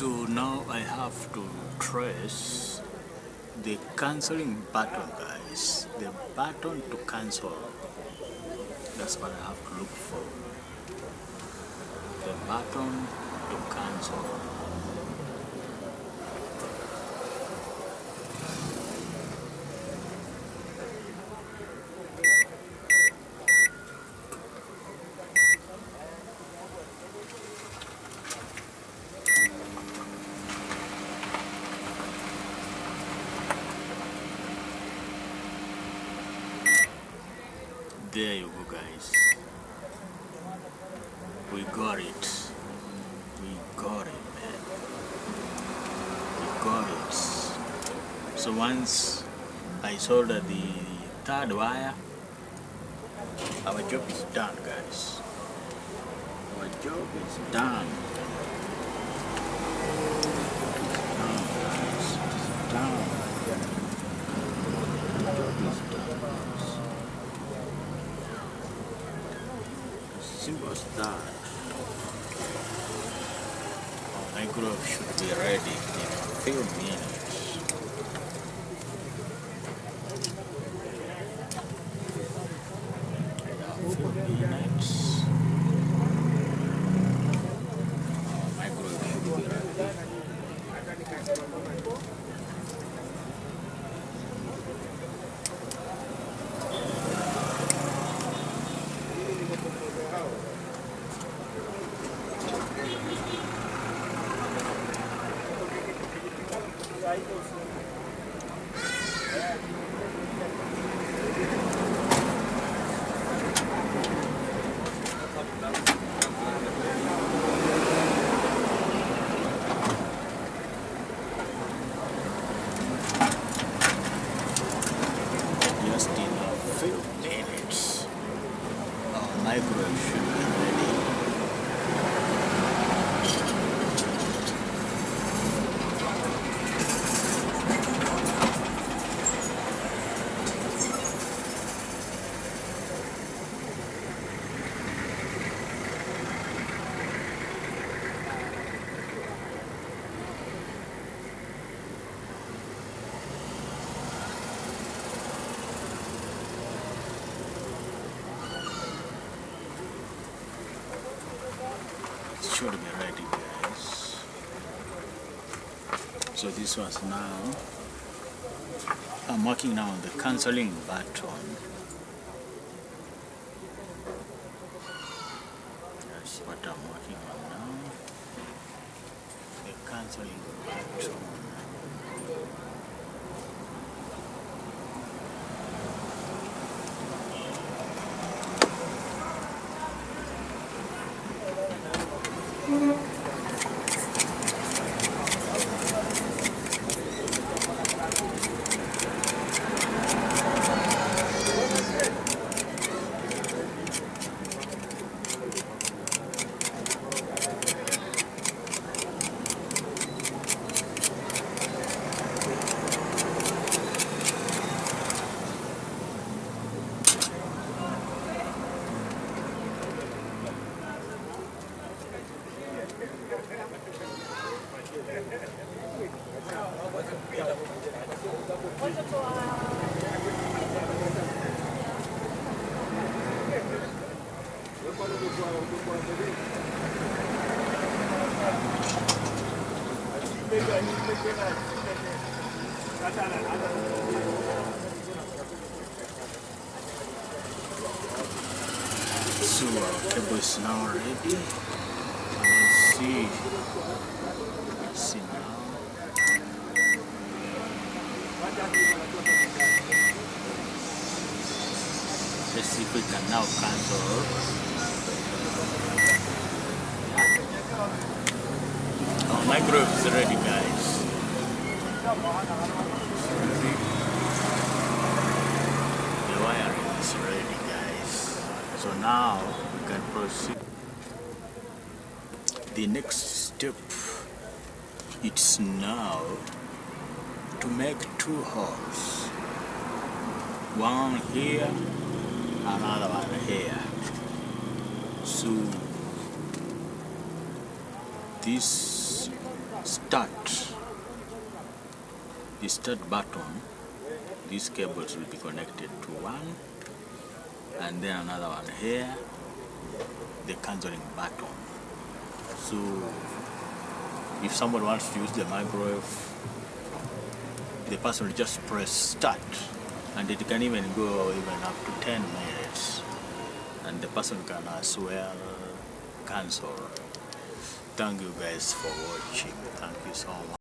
So now I have to trace the cancelling button, guys. The button to cancel. That's what I have to look for. The button to cancel. There you go, guys. We got it. We got it, man. We got it. So once I solder the third wire, our job is done, guys. Our job is done. Done, guys. It's done. Our job is done, guys. Simple as that. My glove should be ready in a few minutes. My glove should be ready. Just in a few minutes, our microwave should be ready. Should be ready, guys. So this was now. I'm working now on the cancelling button. That's what I'm working on now. The cancelling button. So our cable is now ready. Let's see. Let's see now. Let's see if we can now cancel. Our microwave is ready, guys. The wiring is ready, guys. So now we can proceed. The next step, it's now to make 2 holes. One here, another one here. So this start, the start button, these cables will be connected to one, and then another one here, the cancelling button. So if someone wants to use the microwave, the person will just press start, and it can even go even up to 10 minutes, and the person can as well cancel. Thank you guys for watching. Thank you so much.